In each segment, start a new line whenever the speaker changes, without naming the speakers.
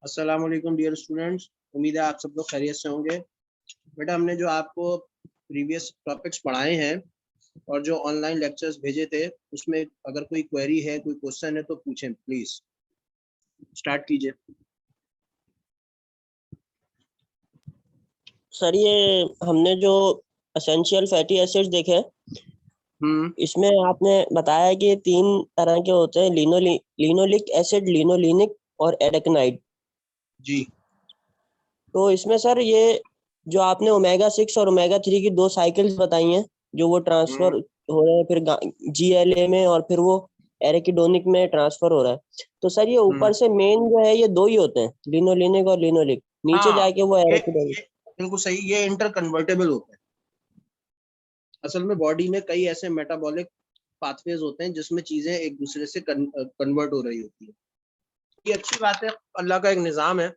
अस्सलाम वालेकुम dear students. उम्मीद है आप सब लोग खैरियत से होंगे। बेटा हमने जो आपको प्रीवियस टॉपिक्स पढ़ाए हैं और जो ऑनलाइन लेक्चर्स भेजे थे उसमें अगर कोई क्वेरी है, कोई क्वेश्चन है तो पूछें प्लीज। स्टार्ट कीजिए।
सर ये हमने जो एसेंशियल फैटी एसिड्स देखे इसमें आपने बताया कि 3 तरह के होते हैं, लिनोलिक एसिड, लिनोलिनिक और एडेक्नाइड।
जी।
तो इसमें सर ये जो आपने ओमेगा 6 और ओमेगा 3 की 2 साइकिल्स बताई हैं जो वो ट्रांसफर हो रहे हैं फिर GLA में और फिर वो एरेकिडोनिक में ट्रांसफर हो रहा है। तो सर ये ऊपर से मेन जो है ये 2 ही होते हैं, लिनोलिनिक और लिनोलिक। नीचे जाके वो एरेकिडोनिक।
बिल्कुल सही, ये इंटर कन्वर्टेबल होते हैं। असल में बॉडी में कई ऐसे मेटाबॉलिक पाथवेज होते हैं जिसमें चीजें एक दूसरे से कन्वर्ट हो रही होती है। ये अच्छी बात है, अल्लाह का एक निज़ाम है,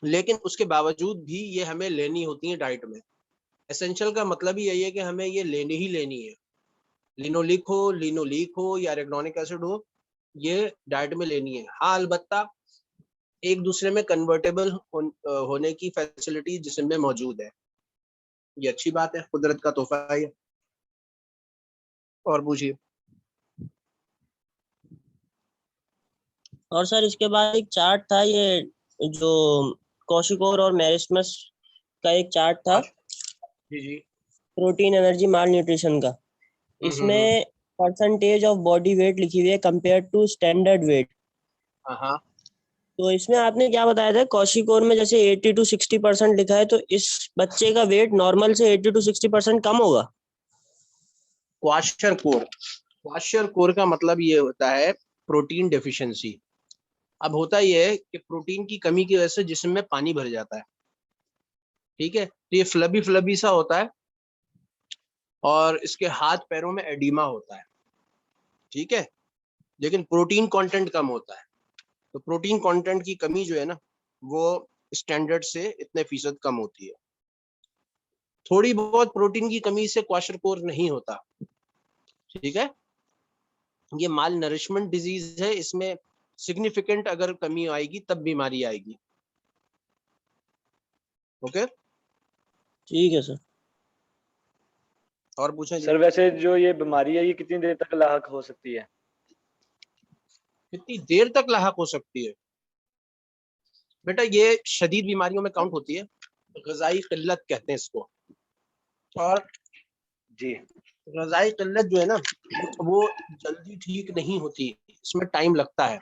लेकिन उसके बावजूद भी ये हमें लेनी होती है डाइट में। एसेंशियल का मतलब ही यही है कि हमें ये लेनी ही लेनी है। लिनोलिक हो, लिनोलीक हो या एरेगनोनिक एसिड हो, ये डाइट में लेनी है। हाँ, अलबत्ता एक दूसरे में कन्वर्टेबल होने की फैसिलिटी जिस्म में मौजूद है। ये अच्छी बात है, कुदरत का तोहफा है। और पूछिए।
और सर इसके बाद एक चार्ट था, ये जो कौशिकोर और मेरिस्मस का एक चार्ट था
जी जी।
प्रोटीन एनर्जी माल न्यूट्रिशन का। इसमें परसेंटेज ऑफ बॉडी वेट लिखी हुई है कंपेयर टू स्टैंडर्ड वेट।
हाँ।
तो इसमें आपने क्या बताया था, कौशिकोर में जैसे 80 to 60% लिखा है, तो इस बच्चे का वेट नॉर्मल से 80 to 60% कम होगा।
क्वाशरकोर का मतलब ये होता है प्रोटीन डेफिशिएंसी। अब होता यह है कि प्रोटीन की कमी की वजह से जिस्म में पानी भर जाता है, ठीक है। तो ये फ्लबी फ्लबी सा होता है और इसके हाथ पैरों में एडिमा होता है, ठीक है। लेकिन प्रोटीन कंटेंट कम होता है। तो प्रोटीन कंटेंट की कमी जो है ना, वो स्टैंडर्ड से इतने फीसद कम होती है। थोड़ी बहुत प्रोटीन की कमी से क्वाशरकोर नहीं होता, ठीक है। ये माल नरिशमेंट डिजीज है, इसमें सिग्निफिकेंट अगर कमी आएगी तब बीमारी आएगी। ओके,
ठीक है सर।
और पूछें
सर वैसे जो ये बीमारी है ये कितनी देर तक लाहक हो सकती है?
कितनी देर तक लाहक हो सकती है? बेटा ये शदीद बीमारियों में काउंट होती है, ग़िज़ाई किल्लत कहते हैं इसको। और
जी,
ग़िज़ाई किल्लत जो है ना, वो जल्दी ठीक नहीं होती, इसमें टाइम लगता है।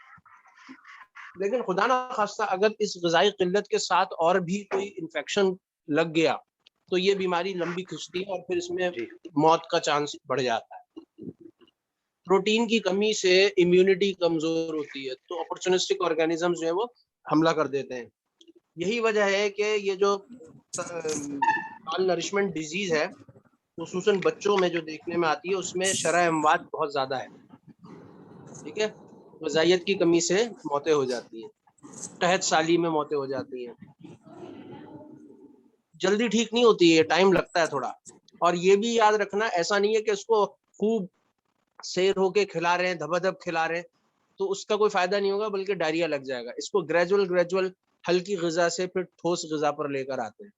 लेकिन खुदा ना खास्ता अगर इस ग़िज़ाई किल्लत के साथ और भी कोई इन्फेक्शन लग गया तो ये बीमारी लंबी खिंचती है और फिर इसमें मौत का चांस बढ़ जाता है। प्रोटीन की कमी से इम्यूनिटी कमजोर होती है, तो अपॉर्चुनिस्टिक ऑर्गेनिजम्स जो है वो हमला कर देते हैं। यही वजह है कि ये जो माल नरिशमेंट डिजीज है खुसूसन बच्चों में जो देखने में आती है उसमें शरह अमवात बहुत ज्यादा है, ठीक है। ग़िज़ाइयत की कमी से मौतें हो जाती हैं, तहत साली में मौतें हो जाती हैं। जल्दी ठीक नहीं होती है, टाइम लगता है थोड़ा। और ये भी याद रखना, ऐसा नहीं है कि इसको खूब शेर होके खिला रहे हैं, धबाधब खिला रहे हैं तो उसका कोई फायदा नहीं होगा, बल्कि डायरिया लग जाएगा। इसको ग्रेजुअल हल्की ग़िज़ा से फिर ठोस ग़िज़ा पर लेकर आते हैं।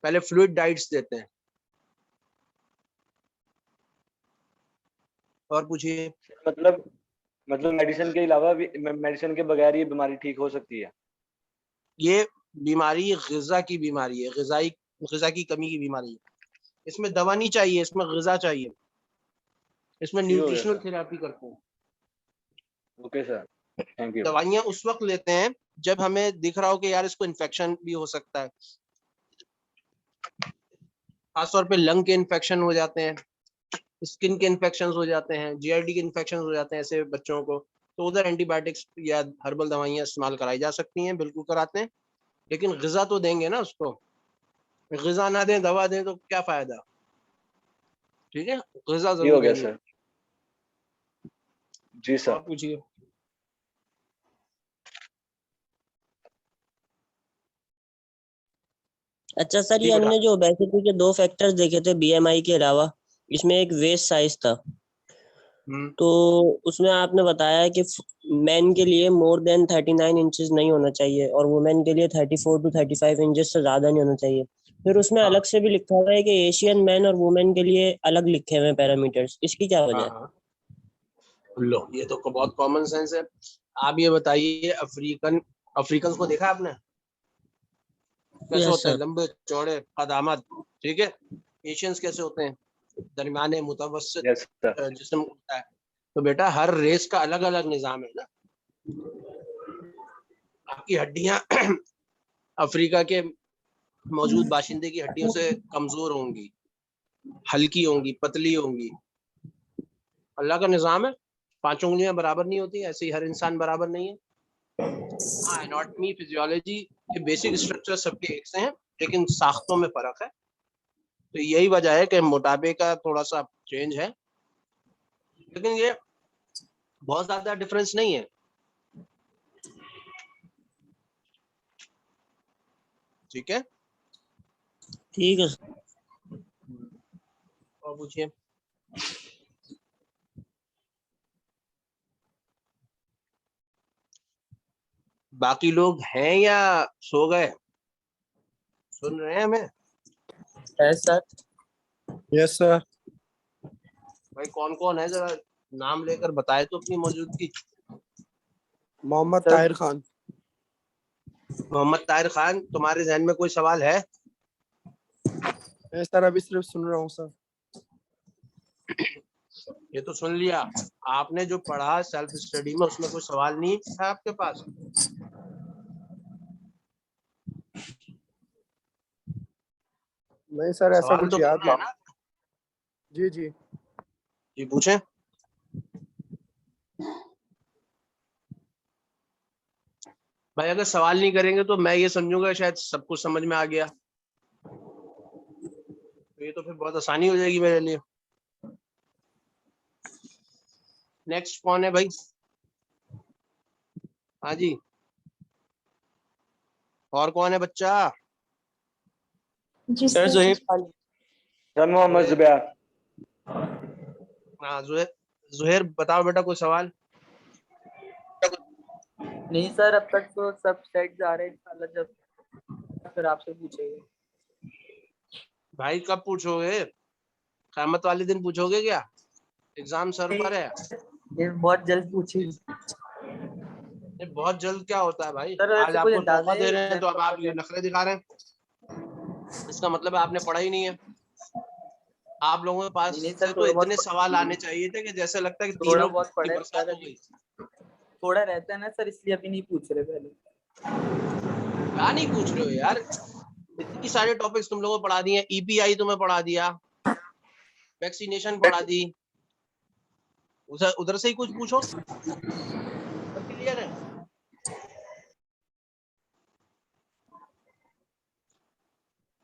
पहले फ्लूइड डाइट्स देते हैं। और पूछिए।
मतलब मेडिसिन के अलावा भी, मेडिसिन के बगैर ये बीमारी ठीक हो सकती है?
ये बीमारी ग़िज़ा की बीमारी है, ग़िज़ा की कमी की बीमारी है। इसमें दवा नहीं चाहिए, इसमें ग़िज़ा चाहिए। इसमें न्यूट्रिशनल थेरेपी करते हैं।
Okay sir, thank you.
दवाइयाँ उस वक्त लेते हैं जब हमें दिख रहा हो कि यार इसको इन्फेक्शन भी हो सकता है। खासतौर पे लंग के इन्फेक्शन हो जाते हैं, स्किन के इन्फेक्शन हो जाते हैं, GID के इन्फेक्शन हो जाते हैं ऐसे बच्चों को, तो उधर एंटीबायोटिक्स या हर्बल दवाइयाँ इस्तेमाल कराई जा सकती हैं, बिल्कुल कराते हैं। लेकिन ग़िज़ा तो देंगे ना उसको, ग़िज़ा ना दें दवा दें तो क्या फायदा, ठीक है। ग़िज़ा जरूर देनी है।
जी सर।
और पूछिए।
अच्छा सर, ये हमने जो ओबेसिटी के 2 फैक्टर्स देखे थे BMI के अलावा, इसमें एक वेस्ट साइज था। तो उसमें आपने बताया कि मेन के लिए मोर देन 39 इंचेस नहीं होना चाहिए और वुमेन के लिए 34 टू 35 इंचेस से ज्यादा नहीं होना चाहिए। फिर उसमें अलग से भी लिखा हुआ है कि एशियन मैन और वुमेन के लिए अलग लिखे हुए हैं पैरामीटर्स, इसकी क्या वजह है?
हाँ, लो ये तो बहुत कॉमन सेंस है। आप ये बताइए, अफ्रीकन को देखा आपने कैसे
यस
होते हैं?
सर।
लंबे चौड़े कदामत, ठीक है। एशियंस कैसे होते हैं? दरमियाने मुतवस्सित
यस सर।
जिस्म होता है। तो बेटा हर रेस का अलग अलग निजाम है ना। आपकी हड्डियां अफ्रीका के मौजूद बाशिंदे की हड्डियों से कमजोर होंगी, हल्की होंगी, पतली होंगी। अल्लाह का निजाम है। 5 उंगलियां बराबर नहीं होती, ऐसे ही हर इंसान बराबर नहीं है। हाँ, एनाटॉमी फिजियोलॉजी के बेसिक स्ट्रक्चर सबके एक से हैं, लेकिन साख्तों में फर्क है। तो यही वजह है कि मोटापे का थोड़ा सा चेंज है, लेकिन ये बहुत ज्यादा डिफरेंस नहीं है। ठीक है,
ठीक है।
और पूछिए। बाकी लोग हैं या सो गए? सुन रहे हैं हमें?
सर।
Yes sir.
भाई कौन कौन है, जरा नाम लेकर बताए तो अपनी मौजूदगी।
मोहम्मद ताहिर खान।
मोहम्मद ताहिर खान, तुम्हारे जहन में कोई सवाल है?
मैं सर अभी सिर्फ सुन रहा हूँ सर।
ये तो सुन लिया आपने, जो पढ़ा सेल्फ स्टडी में उसमें कोई सवाल नहीं है आपके पास?
नहीं सर, ऐसा
सवाल
कुछ
तो
याद
करना है
नहीं।
ना।
जी जी।
जी पूछें। भाई अगर सवाल नहीं करेंगे तो मैं ये समझूंगा शायद सब कुछ समझ में आ गया, तो ये तो फिर बहुत आसानी हो जाएगी मेरे लिए। नेक्स्ट कौन है भाई? हाँ जी, और कौन है बच्चा?
सर जोहेब खान।
सर मोहम्मद जुबैर।
हाँ जुहैर, जुहैर बताओ बेटा कोई सवाल।
नहीं सर, अब तक तो सब सेट जा रहे हैं, इंशाल्लाह जब फिर आपसे पूछेंगे।
भाई कब पूछोगे? क़यामत वाले दिन पूछोगे क्या? एग्जाम सर पर है।
ये बहुत जल्द पूछेंगे
ये बहुत जल्द क्या होता है भाई?
सर।
आज
वैसे कोई
आपको
अंदाजा
मौका
है
दे रहे हैं
एग्जाम
तो अब
कब
आप
तक
ये
है?
नखरे दिखा रहे हैं, इसका मतलब है आपने पढ़ा ही नहीं है। आप लोगों के पास
नहीं सर,
से तो
थोड़ा
इतने
बहुत
सवाल आने चाहिए थे कि जैसे लगता है कि
थोड़ा
तीनों
बहुत
की
पढ़ा है
बरसात
सर।
हो
अभी
गई।
थोड़ा रहता है ना सर, इसलिए अभी नहीं पूछ रहे पहले।
क्या नहीं पूछ रहे हो यार? इतनी सारे टॉपिक्स तुम लोगों को पढ़ा दिए, ईपीआई तुम्हें पढ़ा दिया, वैक्सीनेशन पढ़ा दी, उधर उधर से ही कुछ पूछो। सब क्लियर है?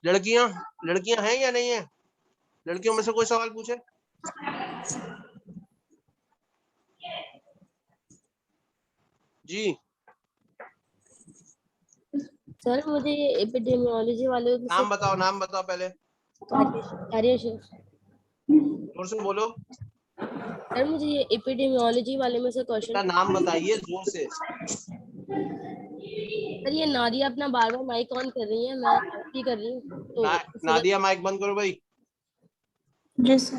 लड़कियां, लड़कियां हैं या नहीं है? लड़कियों में से कोई सवाल पूछे? जी
सर मुझे ये एपिडेमियोलॉजी वाले में से
नाम बताओ पहले,
कार्य
जोर से बोलो।
सर मुझे ये एपिडेमियोलॉजी वाले में से क्वेश्चन।
बेटा नाम बताइए जोर से।
सर ये नादिया अपना बार बार माइक ऑन कर रही है, मैं ऑफ ही कर रही हूँ तो
नादिया माइक बंद करो भाई।
जी सर।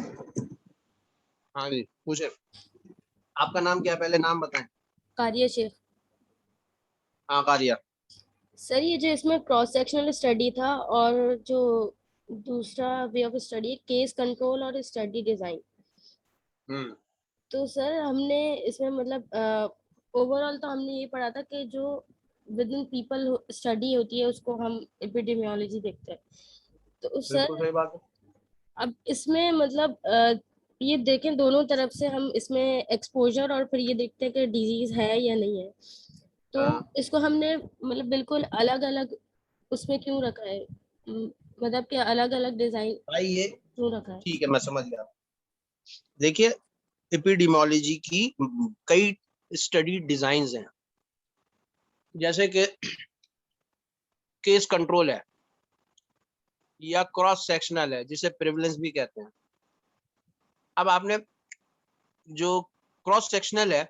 हाँ जी पूछे। आपका नाम क्या है, पहले नाम बताएं।
कार्य शेख।
हाँ कारिया।
सर ये जो इसमें क्रॉस सेक्शनल स्टडी था और जो दूसरा way of study case control और स्टडी डिजाइन, तो सर हमने इसमें मतलब ओवरऑल तो हमने ये पढ़ा था कि जो विद इन पीपल स्टडी होती है उसको हम एपिडेमियोलॉजी देखते हैं। तो
बिल्कुल
सर
सही बात है।
अब इसमें मतलब ये देखें दोनों तरफ से हम इसमें एक्सपोजर और फिर ये देखते हैं कि डिजीज है या नहीं है, तो इसको हमने मतलब बिल्कुल अलग अलग उसमें क्यों रखा है, मतलब कि अलग अलग डिजाइन
भाई ये
क्यों रखा है?
ठीक है, मैं समझ गया। देखिए एपिडेमियोलॉजी की कई स्टडी डिजाइन्स हैं, जैसे कि केस कंट्रोल है या क्रॉस सेक्शनल है जिसे प्रिवलेंस भी कहते हैं। अब आपने जो क्रॉस सेक्शनल है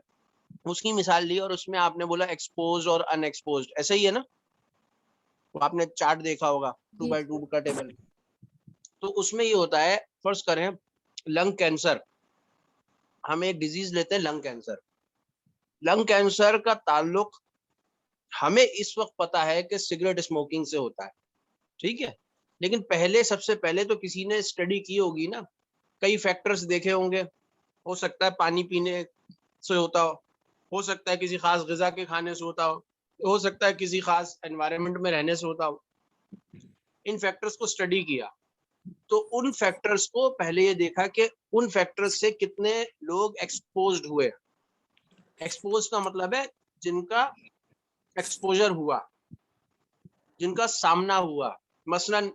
उसकी मिसाल ली और उसमें आपने बोला एक्सपोज और अनएक्सपोज, ऐसे ही है ना? तो आपने चार्ट देखा होगा 2x2 का टेबल। तो उसमें ये होता है, फर्ज करें लंग कैंसर, हम एक डिजीज लेते हैं लंग कैंसर। लंग कैंसर का ताल्लुक हमें इस वक्त पता है कि सिगरेट स्मोकिंग से होता है, ठीक है। लेकिन पहले, सबसे पहले तो किसी ने स्टडी की होगी ना, कई फैक्टर्स देखे होंगे। हो सकता है पानी पीने से होता हो सकता है किसी खास ग़िज़ा के खाने से हो सकता है किसी खास एनवायरनमेंट में रहने से होता हो। इन फैक्टर्स को स्टडी किया, तो उन फैक्टर्स को पहले ये देखा कि उन फैक्टर्स से कितने लोग एक्सपोज्ड हुए। एक्सपोज का मतलब है जिनका एक्सपोजर हुआ, जिनका सामना हुआ। मसलन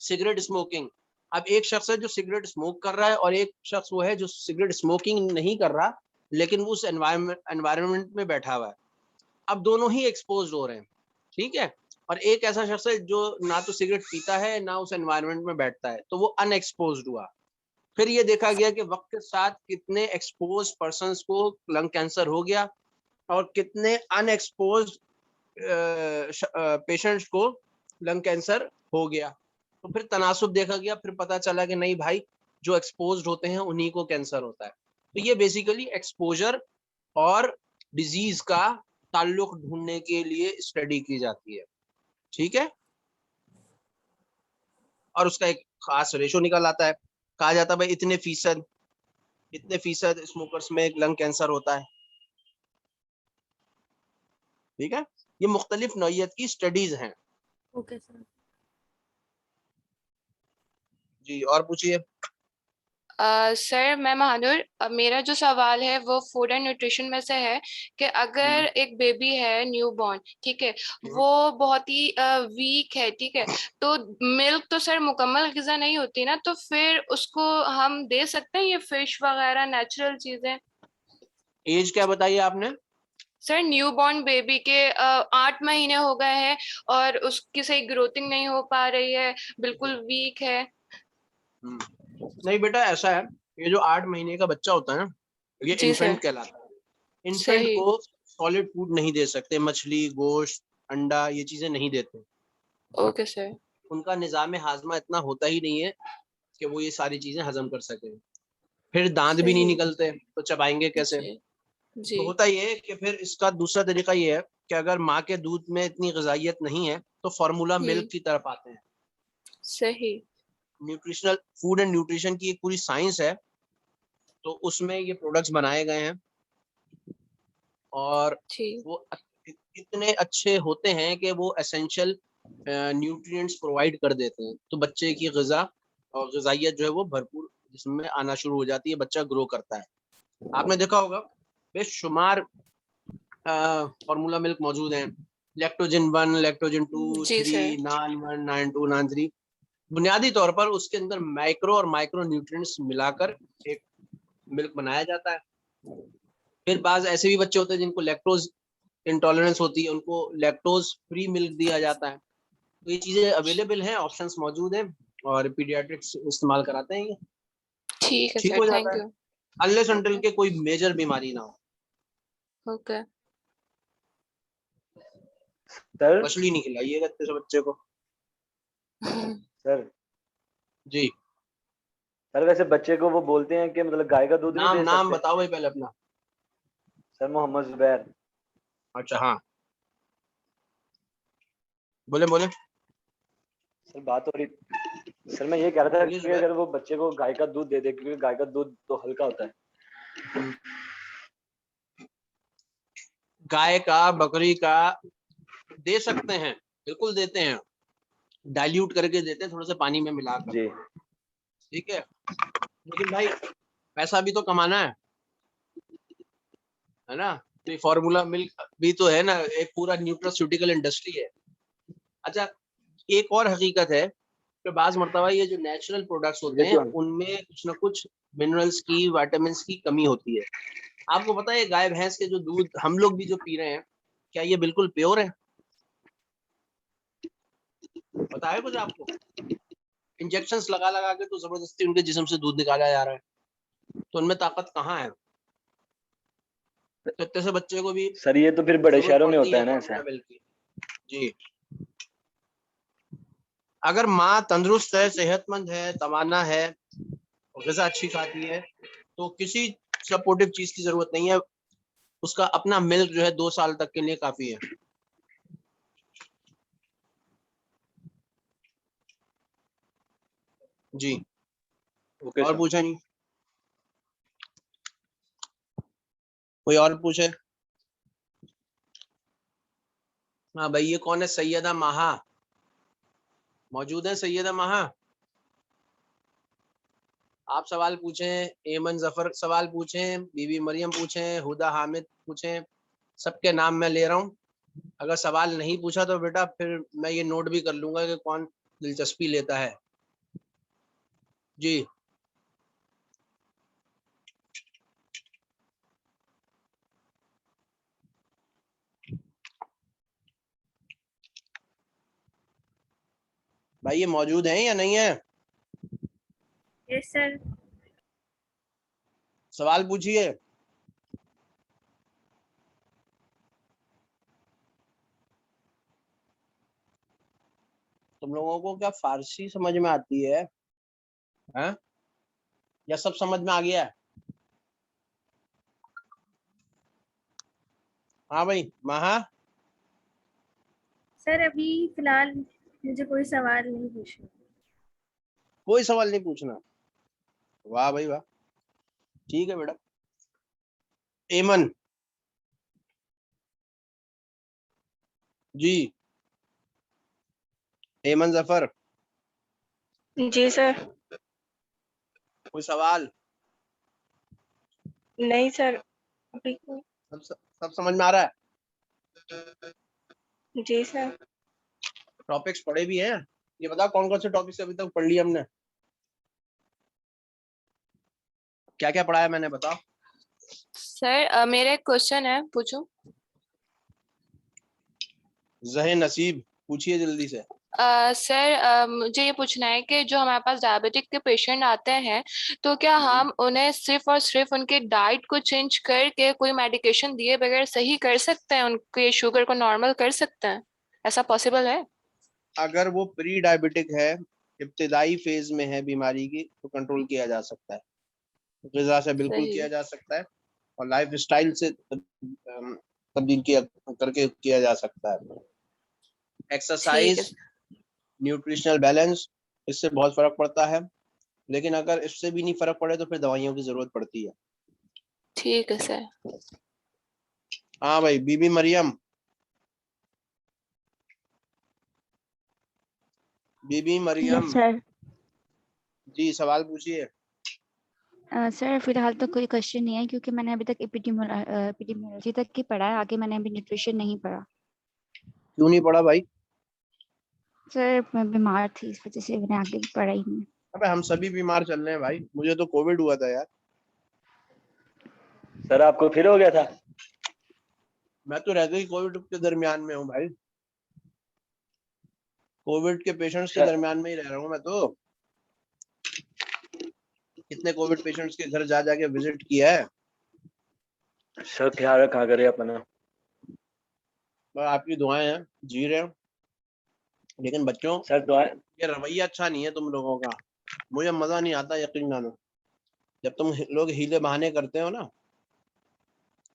सिगरेट स्मोकिंग, अब एक शख्स है जो सिगरेट स्मोक कर रहा है और एक शख्स वो है जो सिगरेट स्मोकिंग नहीं कर रहा लेकिन वो उस एनवायरनमेंट में बैठा हुआ है। अब दोनों ही एक्सपोज हो रहे हैं, ठीक है। और एक ऐसा शख्स है जो ना तो सिगरेट पीता है ना उस एनवायरनमेंट में बैठता है, तो वो अनएक्सपोज्ड हुआ। फिर ये देखा गया कि वक्त के साथ कितने एक्सपोज पर्सन्स को लंग कैंसर हो गया और कितने अनएक्सपोज पेशेंट्स को लंग कैंसर हो गया। तो फिर तनासुब देखा गया, फिर पता चला कि नहीं भाई, जो एक्सपोज्ड होते हैं उन्हीं को कैंसर होता है। तो ये बेसिकली एक्सपोजर और डिजीज का ताल्लुक ढूंढने के लिए स्टडी की जाती है, ठीक है। और उसका एक खास रेशो निकल आता है, कहा जाता है भाई इतने फीसद स्मोकर्स में लंग कैंसर होता है, ठीक है। ये मुख्तलिफ नौइयत की स्टडीज हैं।
Okay sir.
जी और पूछिए।
सर मैं महानूर, मेरा जो सवाल है वो फूड एंड न्यूट्रिशन में से है कि अगर एक बेबी है न्यू बॉर्न, ठीक है, वो बहुत ही वीक है, ठीक है, तो मिल्क तो सर मुकम्मल ग़िज़ा नहीं होती ना, तो फिर उसको हम दे सकते हैं ये फिश वगैरह नेचुरल चीजें?
एज क्या बताइए आपने?
सर न्यू बॉर्न बेबी के 8 महीने हो गए हैं और उसकी सही ग्रोथिंग नहीं हो पा रही है, बिल्कुल वीक है।
नहीं बेटा, ऐसा है, ये जो 8 महीने का बच्चा होता है ना, ये
जी सर।
इन्फेंट कहलाता है। इन्फेंट
सही।
को सॉलिड फूड नहीं दे सकते, मछली, गोश्त, अंडा, ये चीजें नहीं देते।
Okay sir.
उनका निज़ाम हाजमा इतना होता ही नहीं है कि वो ये सारी चीजें हजम कर सके। फिर दांत भी नहीं
सही।
निकलते तो चबाएंगे कैसे?
जी। जी।
तो होता ये है कि फिर इसका दूसरा तरीका ये है कि अगर माँ के दूध में इतनी ग़िज़ाइयत नहीं है तो फार्मूला मिल्क की तरफ आते हैं।
सही।
न्यूट्रिशनल फूड एंड न्यूट्रिशन की एक पूरी साइंस है, तो उसमें ये प्रोडक्ट्स बनाए गए हैं और
जी।
वो इतने अच्छे होते हैं कि वो एसेंशियल न्यूट्रिएंट्स प्रोवाइड कर देते हैं। तो बच्चे की ग़िज़ा और ग़िज़ाइयत जो है वो भरपूर जिसमें आना शुरू हो जाती है, बच्चा ग्रो करता है। आपने देखा होगा बेशुमार फार्मूला मिल्क मौजूद हैं, लैक्टोजन 1, लैक्टोजन 2,
जी
3,
सर।
नान 1, नान 2, नान 3। बुनियादी तौर पर उसके अंदर माइक्रो और माइक्रो न्यूट्रिएंट्स मिलाकर एक मिल्क बनाया जाता है। फिर बाज ऐसे भी बच्चे होते हैं जिनको लैक्टोज इंटॉलरेंस होती है, उनको लैक्टोज फ्री मिल्क दिया जाता है। तो ये चीजें अवेलेबल हैं, ऑप्शंस मौजूद हैं और पीडियाट्रिक्स इस्तेमाल कराते हैं, ये
ठीक है
ठीक
सर,
हो जाता
थैंक
है
यू।
Unless until
okay.
के कोई मेजर बीमारी ना हो।
ओके।
सर
मछली नहीं खिलाइएगा इतने से बच्चे को।
सर
जी
सर वैसे बच्चे को वो बोलते हैं कि मतलब गाय का दूध नहीं
नाम
दे
नाम
सकते?
बताओ भाई पहले अपना।
सर मोहम्मद जुबैर।
अच्छा हाँ, बोले बोले।
सर बात हो रही, सर मैं ये कह रहा था
बोलिए
कि
जुबैर।
अगर वो बच्चे को गाय का दूध दे दे, क्योंकि गाय का दूध तो हल्का होता है।
गाय का, बकरी का दे सकते हैं, बिल्कुल देते हैं, डाइल्यूट करके देते हैं थोड़ा सा पानी में मिलाकर,
जी
ठीक है। लेकिन भाई पैसा भी तो कमाना है ना। तो ये फार्मूला मिल्क भी तो है ना, एक पूरा न्यूट्रास्यूटिकल इंडस्ट्री है। अच्छा, एक और हकीकत है कि बाज़ मरतबा ये जो नेचुरल प्रोडक्ट्स होते हैं उनमें कुछ ना कुछ मिनरल्स की, विटामिन की कमी होती है। आपको पता है गाय भैंस के जो दूध हम लोग भी जो पी रहे हैं, क्या ये बिल्कुल प्योर है? पता है कुछ आपको? इंजेक्शंस लगा लगा के तो जबरदस्ती उनके जिस्म से दूध निकाला जा रहा है, तो उनमें ताकत कहाँ है? तो इतने से बच्चे को भी
सर ये तो फिर बड़े
जरूरत
शहरों में
पड़ती
होता है ना
फॉर्मूला
ऐसा।
मिल्क की। जी, अगर माँ तंदुरुस्त है, सेहतमंद है, तवाना है, ग़िज़ा अच्छी खाती है, तो किसी सपोर्टिव चीज की जरूरत नहीं है। उसका अपना मिल्क जो है 2 साल तक के लिए काफी है। जी,
ओके
और
सर।
पूछा नहीं, कोई और पूछे? हाँ भाई, ये कौन है? सैयदा महा मौजूद है? सैयदा महा, आप सवाल पूछें, एमन जफर सवाल पूछें, बीबी मरियम पूछें, हुदा हामिद पूछें, सबके नाम मैं ले रहा हूँ। अगर सवाल नहीं पूछा तो बेटा फिर मैं ये नोट भी कर लूंगा कि कौन दिलचस्पी लेता है। जी, भाई ये मौजूद हैं या नहीं है?
Yes sir.
सवाल पूछिए। तुम लोगों को क्या फारसी समझ में आती है? हैं? या सब समझ में आ गया है? हाँ भाई महा,
सर अभी फिलहाल मुझे कोई सवाल नहीं पूछना।
कोई सवाल नहीं पूछना? वाह भाई वाह, ठीक है बेटा। एमन जी, एमन जफर,
जी सर।
कोई सवाल?
नहीं सर, अभी
सब समझ में आ रहा है?
जी सर।
टॉपिक्स पढ़े भी हैं? ये बताओ कौन कौन से टॉपिक्स अभी तक पढ़ लिए हमने? क्या क्या पढ़ा है मैंने, बताओ।
सर मेरा एक क्वेश्चन है, पूछूं?
जहे नसीब, पूछिए जल्दी से।
सर मुझे ये पूछना है कि जो हमारे पास डायबिटिक के पेशेंट आते हैं, तो क्या हम उन्हें सिर्फ और सिर्फ उनके डाइट को चेंज करके कोई मेडिकेशन दिए बगैर सही कर सकते हैं, उनके शुगर को नॉर्मल कर सकते हैं? ऐसा पॉसिबल है?
अगर वो प्री डायबिटिक है, इब्तिदाई फेज में है बीमारी की, तो कंट्रोल किया जा सकता है, ग़िज़ा से बिल्कुल
सही।
किया जा सकता है, और लाइफ स्टाइल से तब्दील किया करके किया जा सकता है।
ठीक है।
एक्सरसाइज, न्यूट्रिशनल बैलेंस, इससे बहुत फर्क पड़ता है। लेकिन अगर इससे भी नहीं फर्क पड़े तो फिर दवाइयों की जरूरत पड़ती है।
ठीक है सर।
हाँ भाई, बीबी मरियम, बीबी मरियम
सर।
जी, सवाल पूछिए।
सर फिलहाल तो कोई क्वेश्चन नहीं है, क्योंकि मैंने अभी तक एपिडेमियोलॉजी तक ही पढ़ा है, आगे मैंने अभी न्यूट्रिशन नहीं पढ़ा।
क्यों नहीं पढ़ा भाई?
सर मैं बीमार थी, इस वजह से मैंने आगे पढ़ा ही नहीं।
अबे हम सभी बीमार चल रहे हैं भाई, मुझे तो कोविड हुआ था यार।
सर आपको फिर हो गया था?
मैं तो रहते ही कोविड के दरमियान में हूँ भाई, कोविड के पेशेंट्स के दरमियान में ही रह रहा हूँ मैं तो। कितने कोविड पेशेंट्स के घर जा जाके विजिट किया है।
सर ख्याल रखा करे अपना।
आपकी दुआएं हैं, जी रहे हैं। लेकिन बच्चों,
सर दुआएं।
ये रवैया अच्छा नहीं है तुम लोगों का, मुझे मजा नहीं आता यकीन मानो। जब तुम लोग हीले बहाने करते हो ना,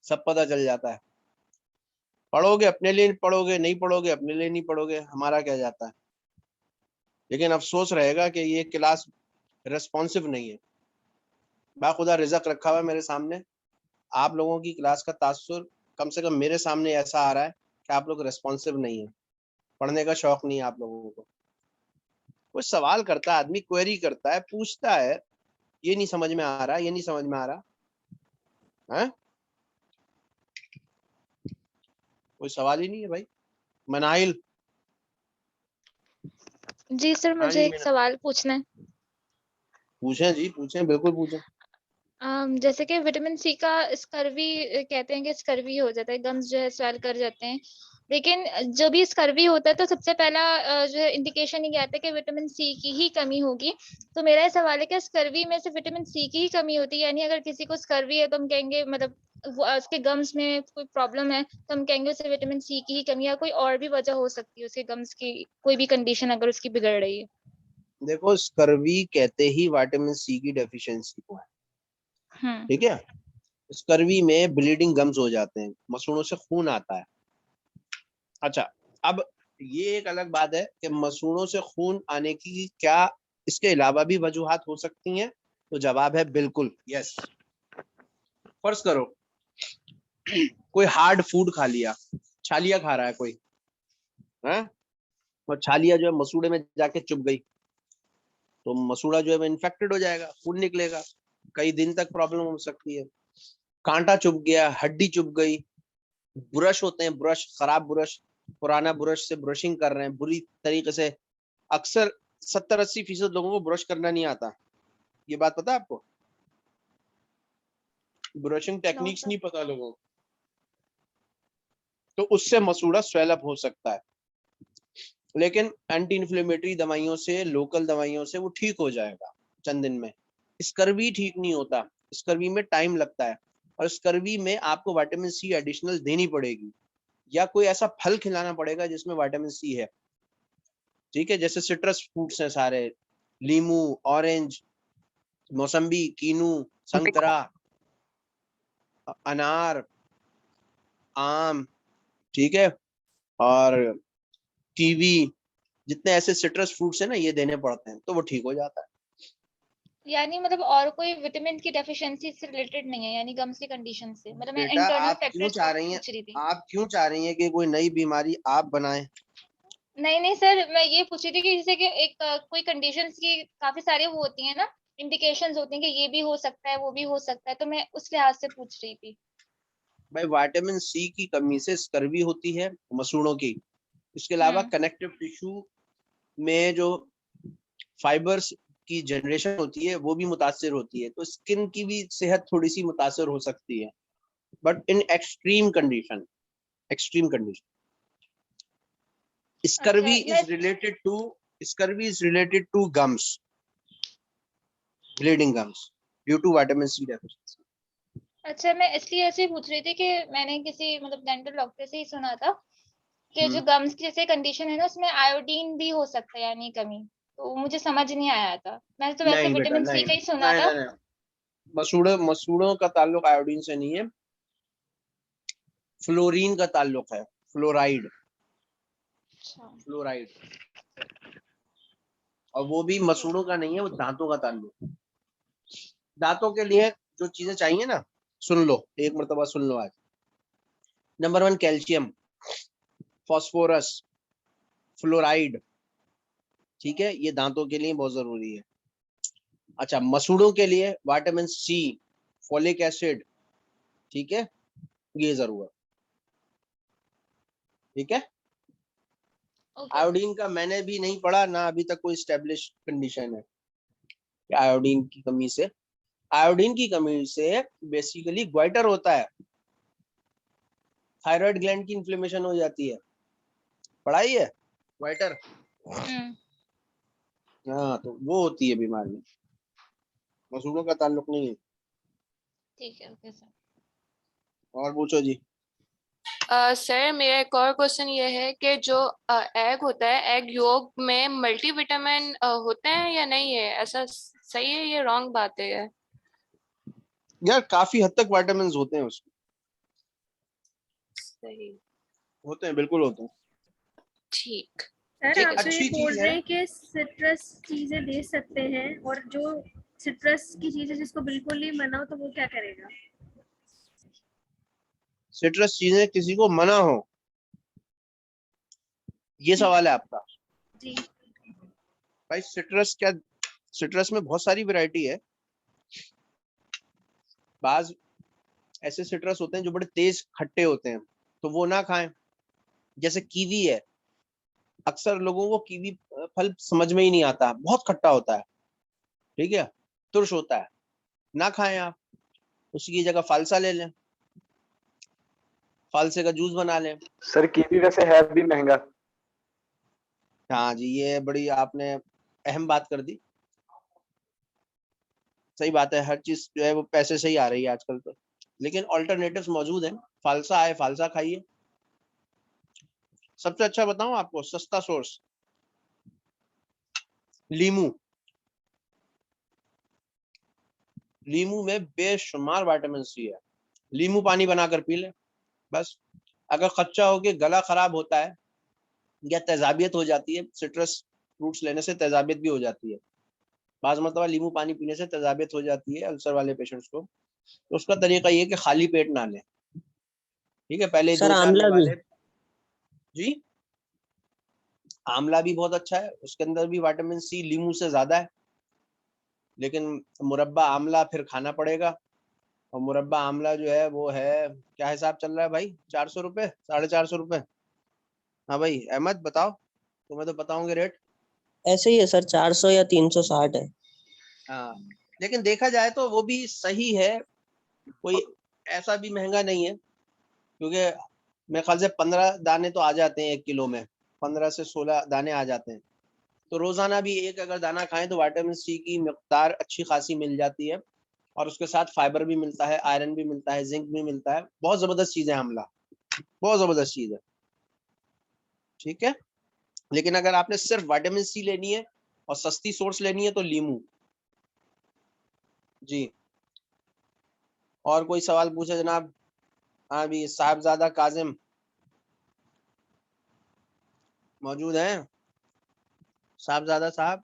सब पता चल जाता है। पढ़ोगे अपने लिए पढ़ोगे, नहीं पढ़ोगे अपने लिए नहीं पढ़ोगे, हमारा क्या जाता है। लेकिन अफसोस रहेगा कि ये क्लास रेस्पॉन्सिव नहीं है। बाखुदा रिजक रखा हुआ है मेरे सामने, आप लोगों की क्लास का तासुर कम से कम मेरे सामने ऐसा आ रहा है कि आप लोग रेस्पॉन्सिव नहीं है, पढ़ने का शौक नहीं है आप लोगों को। कुछ सवाल करता है आदमी, क्वेरी करता है, पूछता है, ये नहीं समझ में आ रहा, ये नहीं समझ में आ रहा है, कोई सवाल ही नहीं है भाई। मनाइल
जी सर,
हाँ
मुझे
जी,
एक सवाल पूछना है।
पूछें जी, पूछें, बिल्कुल पूछें।
जैसे कि विटामिन सी का स्कर्वी कहते हैं कि स्कर्वी हो जाता है, गम्स जो है स्वेल कर जाते हैं, लेकिन जब भी स्कर्वी होता है तो सबसे पहला जो है इंडिकेशन ये आता है कि विटामिन सी की ही कमी होगी। तो मेरा ये सवाल है कि स्कर्वी में सिर्फ विटामिन सी की ही कमी होती है, यानी अगर किसी को स्कर्वी है तो हम कहेंगे मतलब उसके गम्स में कोई प्रॉब्लम है तो हम कहेंगे उसे विटामिन सी की ही कमी, या कोई और भी वजह हो सकती है उसके गम्स की, कोई भी कंडीशन अगर उसकी बिगड़ रही है?
देखो, स्कर्वी कहते ही विटामिन सी की डेफिशिएंसी को है, ठीक है। स्कर्वी में ब्लीडिंग गम्स हो जाते हैं, मसूड़ों से खून आता है। अच्छा, अब ये एक अलग बात है कि मसूड़ों से खून आने की क्या इसके अलावा भी वजूहात हो सकती हैं, तो जवाब है बिल्कुल यस। फर्ज करो कोई हार्ड फूड खा लिया, छालिया खा रहा है कोई, है, और छालिया जो है मसूड़े में जाके चुभ गई, तो मसूड़ा जो है इन्फेक्टेड हो जाएगा, खून निकलेगा, कई दिन तक प्रॉब्लम हो सकती है। कांटा चुभ गया, हड्डी चुभ गई, ब्रश होते हैं, ब्रश, खराब ब्रश, पुराना ब्रश से ब्रशिंग कर रहे हैं बुरी तरीके से, अक्सर 70-80% लोगों को ब्रश करना नहीं आता, ये बात पता है आपको? ब्रशिंग टेक्निक्स नहीं पता लोगों को, तो उससे मसूड़ा स्वेलअप हो सकता है। लेकिन एंटी इन्फ्लेमेटरी दवाइयों से, लोकल दवाइयों से वो ठीक हो जाएगा चंद दिन में। स्कर्वी ठीक नहीं होता, स्कर्वी में टाइम लगता है, और स्कर्वी में आपको विटामिन सी एडिशनल देनी पड़ेगी, या कोई ऐसा फल खिलाना पड़ेगा जिसमें विटामिन सी है, ठीक है। जैसे सिट्रस फ्रूट्स हैं सारे, लीमू, ऑरेंज, मौसम्बी, कीनू, संतरा, अनार, आम, ठीक है, और कीवी, जितने ऐसे सिट्रस फ्रूट्स हैं ना, ये देने पड़ते हैं, तो वो ठीक हो जाता है।
यानी मतलब और कोई विटामिन की डेफिशिएंसी से रिलेटेड नहीं है, यानी गम्स की कंडीशन से, मतलब मैं
बेटा,
इंटरनल
आप क्यों
फैक्टर्स
चाह
का
रही हैं,
पूछ रही थी।
आप क्यों चाह रही हैं कि कोई नई बीमारी आप बनाएं?
नहीं सर, मैं ये पूछ रही थी कि जैसे कि एक कोई कंडीशंस की काफी सारी वो होती है ना, इंडिकेशंस होती हैं कि ये भी हो सकता है, वो भी हो सकता है, तो मैं उस लिहाज से पूछ रही थी।
भाई, विटामिन सी की कमी से स्कर्वी होती है मसूड़ों की। इसके अलावा कनेक्टिव टिश्यू में जो फाइबर्स की जनरेशन होती है वो भी मुतासिर होती है, तो स्किन की भी सेहत थोड़ी सी मुतासिर हो सकती है, but in extreme condition, extreme condition. Scurvy is related to, scurvy is related to gums, bleeding gums due to vitamin C deficiency.
अच्छा, मैं इसलिए ऐसे ही पूछ रही थी कि मैंने किसी मतलब डेंटल डॉक्टर से ही सुना था कि जो गम्स की जैसे कंडीशन है ना, उसमें आयोडीन भी हो सकता है यानी कमी, तो मुझे समझ नहीं आया था। मैंने तो वैसे
नहीं बेटा,
विटामिन सी
नहीं
का ही सुना
नहीं
था।
नहीं, मसूड़ों का ताल्लुक आयोडीन से नहीं है, फ्लोरीन का ताल्लुक है, फ्लोराइड, फ्लोराइड, और वो भी मसूड़ों का नहीं है, वो दांतों का ताल्लुक। दांतों के लिए जो चीजें चाहिए ना, सुन लो, एक मरतबा सुन लो आज। नंबर 1 कैल्शियम, फास्फोरस, फ्लोराइड, ठीक है, ये दांतों के लिए बहुत जरूरी है। अच्छा, मसूड़ों के लिए विटामिन सी, फोलिक एसिड, ठीक है, ये जरूर, ठीक है। आयोडीन का मैंने भी नहीं पढ़ा ना, अभी तक कोई स्टेब्लिश कंडीशन है कि आयोडीन की कमी से, आयोडीन की कमी से बेसिकली ग्वाइटर होता है, थायराइड ग्लैंड की इन्फ्लेमेशन हो जाती है, पढ़ाई है ग्वाइटर, हाँ, तो वो होती है बीमारी, मसूड़ों का ताल्लुक नहीं है।
ठीक है, ओके सर।
और पूछो जी।
सर, मेरा एक और क्वेश्चन ये है कि जो एग होता है, एग योग में मल्टीविटामिन होते हैं या नहीं है, ऐसा सही है, ये रॉन्ग बात है ये?
यार, काफी हद तक विटामिन होते हैं उसमें,
सही,
होते हैं, बिल्कुल होते हैं।
ठीक,
सर
एक
आप तो ये
अच्छी
बोल
चीज
रहे
है,
हैं कि सिट्रस चीजें दे सकते हैं, और जो सिट्रस की चीजें जिसको बिल्कुल ही मना हो तो वो क्या करेगा?
सिट्रस चीजें किसी को मना हो, ये सवाल है आपका?
जी
भाई, सिट्रस क्या, सिट्रस में बहुत सारी वैरायटी है। बाज ऐसे सिट्रस होते हैं जो बड़े तेज खट्टे होते हैं, तो वो ना खाएं। जैसे कीवी है, अक्सर लोगों को कीवी फल समझ में ही नहीं आता, बहुत खट्टा होता है, ठीक है, तुर्श होता है, ना खाएं आप, उसकी जगह फालसा ले लें, फालसे का जूस बना लें।
सर कीवी वैसे है भी महंगा।
हाँ जी, ये बड़ी आपने अहम बात कर दी, सही बात है, हर चीज जो है वो पैसे से ही आ रही है आजकल तो। लेकिन ऑल्टरनेटिव्स मौजूद हैं। फालसा है, फालसा खाइए। सबसे अच्छा बताऊं आपको, सस्ता सोर्स लीमू। लीमू में बेशुमार विटामिन सी है। लीमू पानी बनाकर पी ले बस। अगर कच्चा होके गला खराब होता है या तेजाबियत हो जाती है, सिट्रस फ्रूट्स लेने से तेजाबियत भी हो जाती है। बाज़ मरतबा लीमू पानी पीने से तेजाबियत हो जाती है अल्सर वाले पेशेंट्स को। तो उसका तरीका ये कि खाली पेट ना लें, ठीक है। पहले
सर
2-4
आंवला भी।
निवाले। जी, आंवला भी बहुत अच्छा है, उसके अंदर भी विटामिन सी लीमू से ज्यादा है। लेकिन मुरब्बा आंवला फिर खाना पड़ेगा। और मुरब्बा आंवला जो है वो है, क्या हिसाब चल रहा है भाई, 400 रुपये, 450 रुपये। हाँ भाई अहमद बताओ, तुम्हें तो बताऊंगे रेट।
ऐसे ही है सर, 400 या 360 है।
हाँ, लेकिन देखा जाए तो वो भी सही है, कोई ऐसा भी महंगा नहीं है। क्योंकि मेरे ख्याल से 15 दाने तो आ जाते हैं 1 किलो में, 15 से 16 दाने आ जाते हैं। तो रोजाना भी एक अगर दाना खाएं तो विटामिन सी की मिकदार अच्छी खासी मिल जाती है। और उसके साथ फाइबर भी मिलता है, आयरन भी मिलता है, जिंक भी मिलता है। बहुत जबरदस्त चीज है आंवला, बहुत जबरदस्त चीज है, ठीक है। लेकिन अगर आपने सिर्फ विटामिन सी लेनी है और सस्ती सोर्स लेनी है तो लीमू। जी, और कोई सवाल पूछे जनाब? हाँ भी, साहिबजादा काजिम मौजूद हैं? साहिबजादा साहब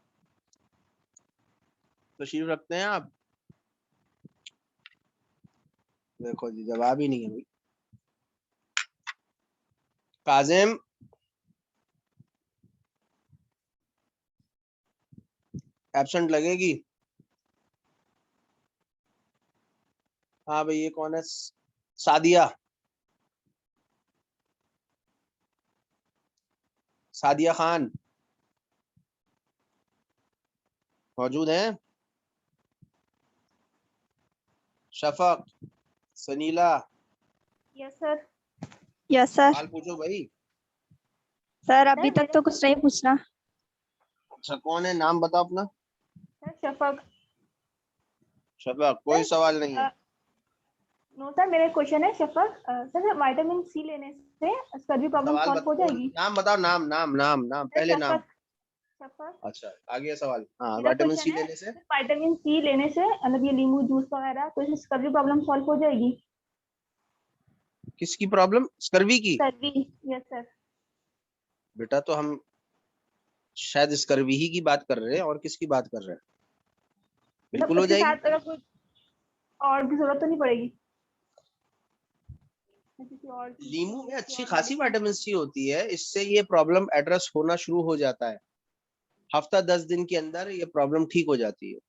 तशरीफ रखते हैं आप? देखो जी, जवाब ही नहीं है भाई। काजिम, एब्सेंट लगेगी। हाँ भाई, ये कौन है? सादिया, सादिया खान मौजूद हैं? Shafaq, Sanila,
yes sir. Yes sir.
सवाल पूछो भाई।
सर अभी तक तो कुछ नहीं पूछना।
अच्छा, कौन है? नाम बताओ अपना।
सर शफक।
शफक, कोई सवाल नहीं है।
नो सर, मेरा क्वेश्चन है शफक। सर विटामिन सी लेने से स्कर्वी प्रॉब्लम
सवाल
सॉल्व हो जाएगी?
नाम बताओ, नाम नाम नाम नाम, पहले नाम।
शफक। शफक।
अच्छा, आगे सवाल। हाँ,
मेरा
विटामिन सी
क्वेश्चन है,
लेने से
विटामिन सी लेने से मतलब ये लीमू जूस वगैरह, तो इससे स्कर्वी प्रॉब्लम सॉल्व हो जाएगी?
किसकी प्रॉब्लम? स्कर्वी की?
Scurvy, yes sir.
बेटा तो हम शायद स्कर्वी ही की बात कर रहे हैं, और किसकी बात कर रहे हैं? बिल्कुल हो
उसके
जाएगी।
साथ अगर कोई और भी जरूरत तो नहीं पड़ेगी? किसी और
लीमू में अच्छी खासी विटामिन सी होती है, इससे ये प्रॉब्लम एड्रेस होना शुरू हो जाता है। हफ्ता 10 दिन के अंदर ये प्रॉब्लम ठीक हो जाती है।